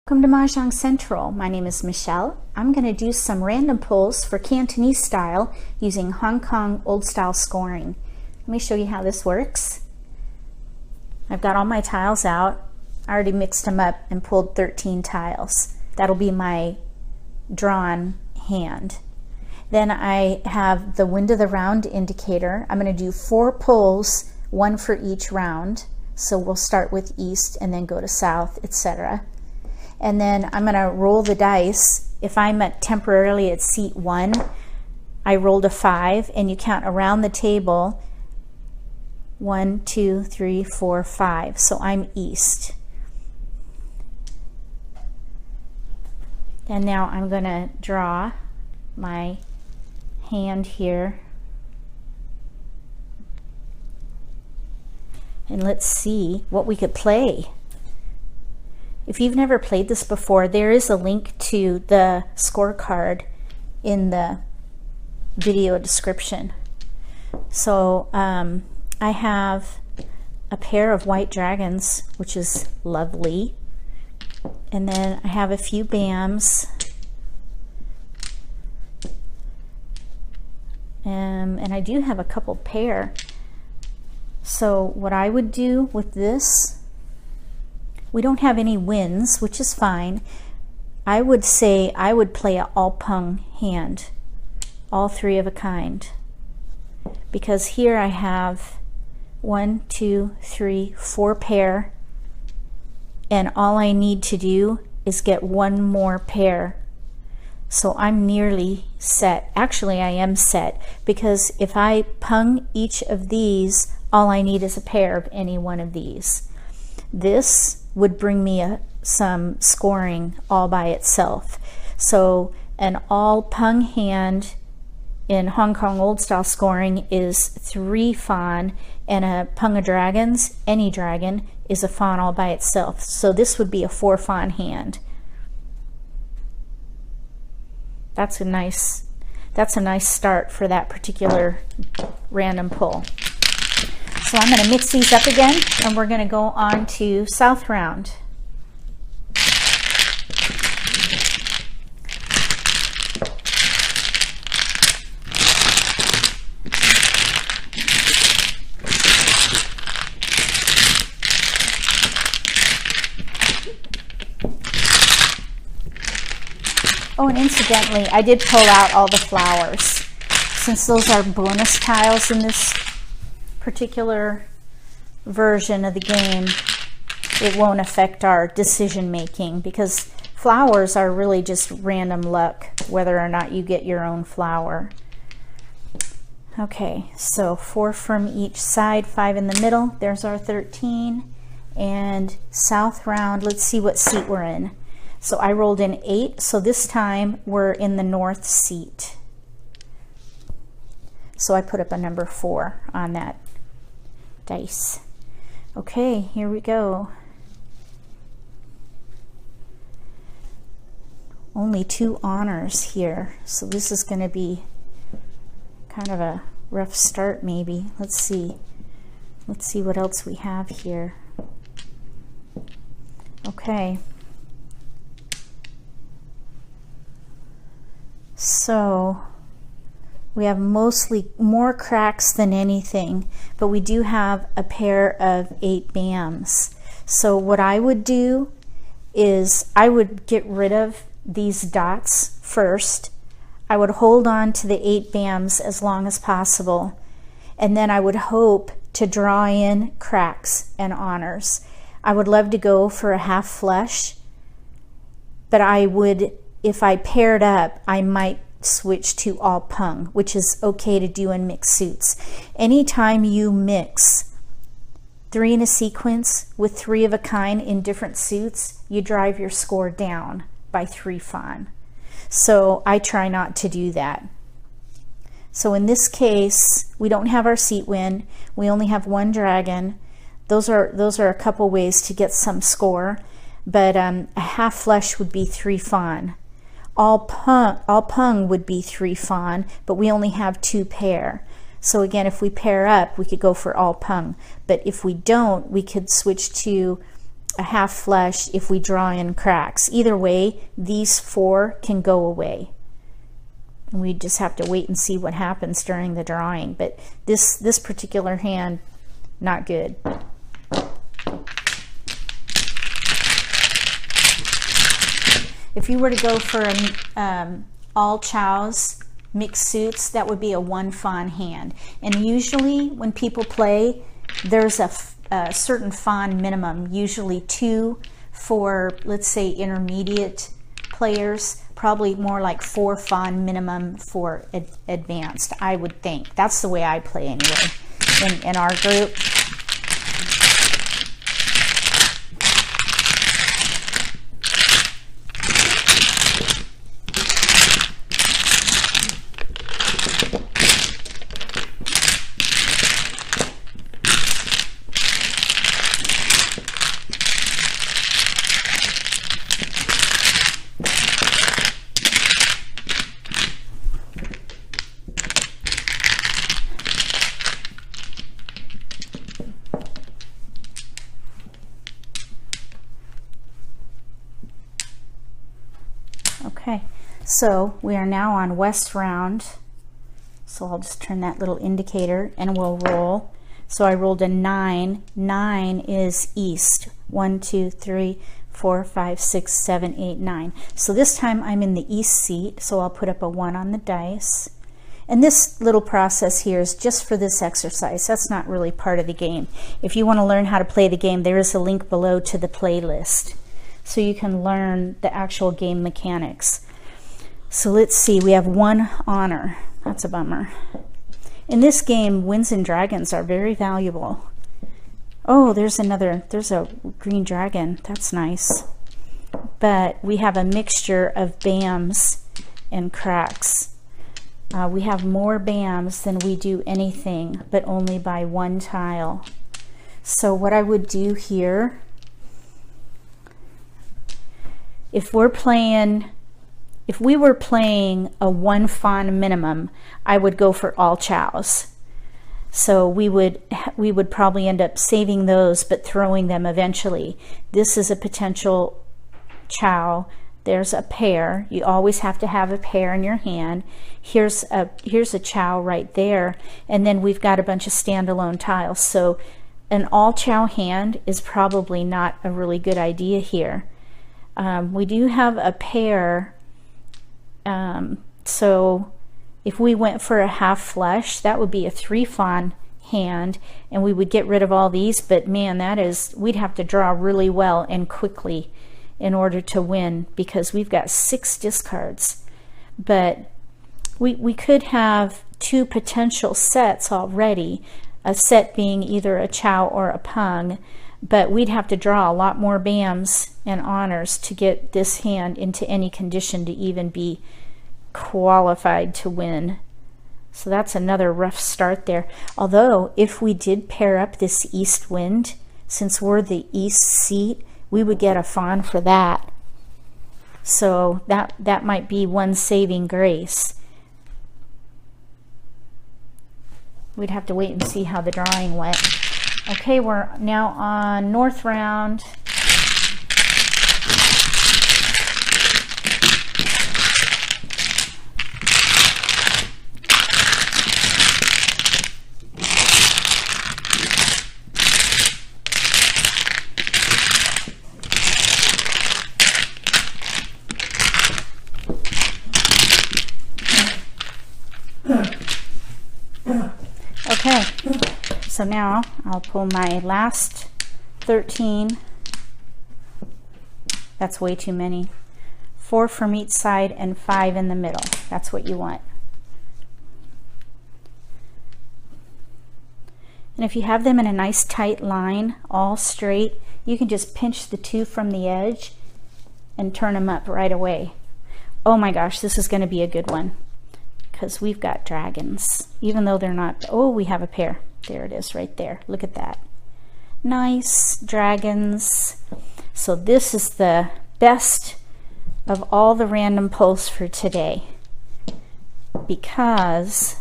Welcome to Mahjong Central. My name is Michelle. I'm going to do some random pulls for Cantonese style using Hong Kong old style scoring. Let me show you how this works. I've got all my tiles out. I already mixed them up and pulled 13 tiles. That'll be my drawn hand. Then I have the wind of the round indicator. I'm going to do 4 pulls, 1 for each round. So we'll start with east and then go to south, etc. And then I'm going to roll the dice. If I'm temporarily at seat 1, I rolled a 5, and you count around the table 1, 2, 3, 4, 5. So I'm east. And now I'm going to draw my hand here. And let's see what we could play. If you've never played this before, there is a link to the scorecard in the video description. So I have a pair of white dragons, which is lovely. And then I have a few BAMs. And I do have a couple pair. So what I would do with this, we don't have any wins, which is fine. I would say I would play an all pung hand, all 3 of a kind, because here I have 1, 2, 3, 4 pair, and all I need to do is get 1 more pair. So I'm nearly set. Actually, I am set, because if I pung each of these, all I need is a pair of any one of these. This would bring me some scoring all by itself. So an all pung hand in Hong Kong old style scoring is 3 fawn, and a pung of dragons, any dragon, is a fawn all by itself. So this would be a 4 fawn hand. That's a nice start for that particular random pull. So I'm going to mix these up again, and we're going to go on to south round. Oh, and incidentally, I did pull out all the flowers. Since those are bonus tiles in this particular version of the game, it won't affect our decision making, because flowers are really just random luck whether or not you get your own flower. Okay, so 4 from each side, 5 in the middle. There's our 13. And south round, let's see what seat we're in. So I rolled an 8, so this time we're in the north seat. So I put up a number 4 on that dice. Okay, here we go. Only 2 honors here, so this is going to be kind of a rough start maybe. Let's see what else we have here. Okay, so we have mostly more cracks than anything, but we do have a pair of 8 BAMs. So what I would do is I would get rid of these dots first. I would hold on to the 8 BAMs as long as possible, and then I would hope to draw in cracks and honors. I would love to go for a half flush, but I would, if I paired up, I might switch to all pung, which is okay to do in mixed suits. Anytime you mix 3 in a sequence with 3 of a kind in different suits, you drive your score down by 3 fawn. So I try not to do that. So in this case, we don't have our seat win. We only have 1 dragon. Those are a couple ways to get some score, but a half flush would be 3 fawn. All pung would be 3 fawn, but we only have 2 pair. So again, if we pair up, we could go for all pung. But if we don't, we could switch to a half flush if we draw in cracks. Either way, these 4 can go away. And we just have to wait and see what happens during the drawing. But this particular hand, not good. If you were to go for an all chows mixed suits, that would be a 1 fawn hand. And usually when people play, there's a certain fawn minimum, usually 2 for, let's say, intermediate players, probably more like 4 fawn minimum for advanced, I would think. That's the way I play anyway in our group. Okay, so we are now on west round. So I'll just turn that little indicator and we'll roll. So I rolled a 9. 9 is east. 1, 2, 3, 4, 5, 6, 7, 8, 9. So this time I'm in the east seat, so I'll put up a 1 on the dice. And this little process here is just for this exercise. That's not really part of the game. If you want to learn how to play the game, there is a link below to the playlist, so you can learn the actual game mechanics. So let's see, we have 1 honor. That's a bummer. In this game, wins and dragons are very valuable. Oh, there's a green dragon. That's nice. But we have a mixture of bams and cracks. We have more bams than we do anything, but only by 1 tile. So what I would do here, if we were playing a 1 fawn minimum, I would go for all chows. So we would probably end up saving those but throwing them eventually. This is a potential chow. There's a pair. You always have to have a pair in your hand. Here's a chow right there, and then we've got a bunch of standalone tiles. So an all chow hand is probably not a really good idea here. We do have a pair. So if we went for a half flush, that would be a 3 fawn hand, and we would get rid of all these, but man, we'd have to draw really well and quickly in order to win, because we've got 6 discards. But we could have 2 potential sets already, a set being either a chow or a pung, but we'd have to draw a lot more bams and honors to get this hand into any condition to even be qualified to win. So that's another rough start there. Although if we did pair up this east wind, since we're the east seat, we would get a fawn for that. So that might be one saving grace. We'd have to wait and see how the drawing went. Okay, we're now on north round. Okay, so now I'll pull my last 13. That's way too many. 4 from each side and 5 in the middle. That's what you want. And if you have them in a nice tight line, all straight, you can just pinch the 2 from the edge and turn them up right away. Oh my gosh, this is going to be a good one, because we've got dragons, even though they're not. Oh, we have a pair. There it is right there. Look at that. Nice dragons. So this is the best of all the random pulls for today, because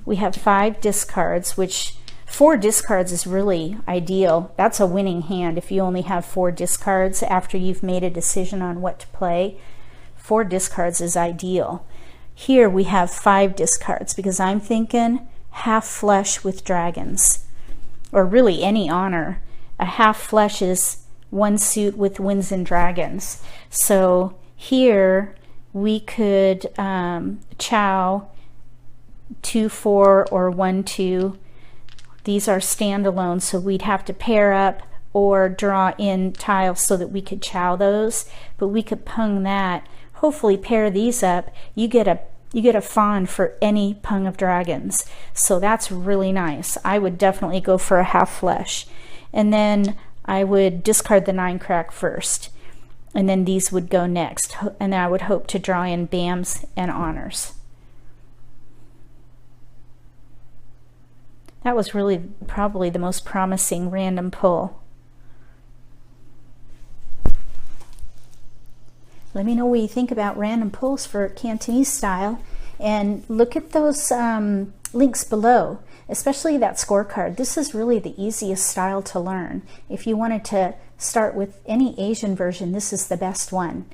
we have 5 discards, which 4 discards is really ideal. That's a winning hand if you only have 4 discards after you've made a decision on what to play. 4 discards is ideal. Here we have 5 discards because I'm thinking half flush with dragons, or really any honor. A half flush is 1 suit with winds and dragons. So here we could chow 2-4 or 1-2. These are standalone, so we'd have to pair up or draw in tiles so that we could chow those, but we could pung that. Hopefully pair these up. You get a fawn for any pung of dragons, so that's really nice. I would definitely go for a half flush, and then I would discard the 9 crack first, and then these would go next, and I would hope to draw in bams and honors. That was really probably the most promising random pull. Let me know what you think about random pulls for Cantonese style, and look at those links below, especially that scorecard. This is really the easiest style to learn. If you wanted to start with any Asian version, this is the best one,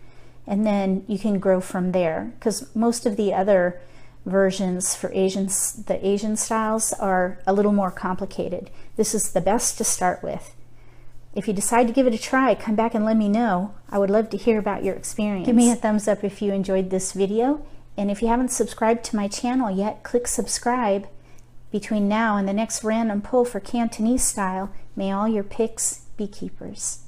and then you can grow from there, because most of the other versions for the Asian styles are a little more complicated. This is the best to start with. If you decide to give it a try, come back and let me know. I would love to hear about your experience. Give me a thumbs up if you enjoyed this video, and if you haven't subscribed to my channel yet, click subscribe. Between now and the next random pull for Cantonese style, may all your picks be keepers.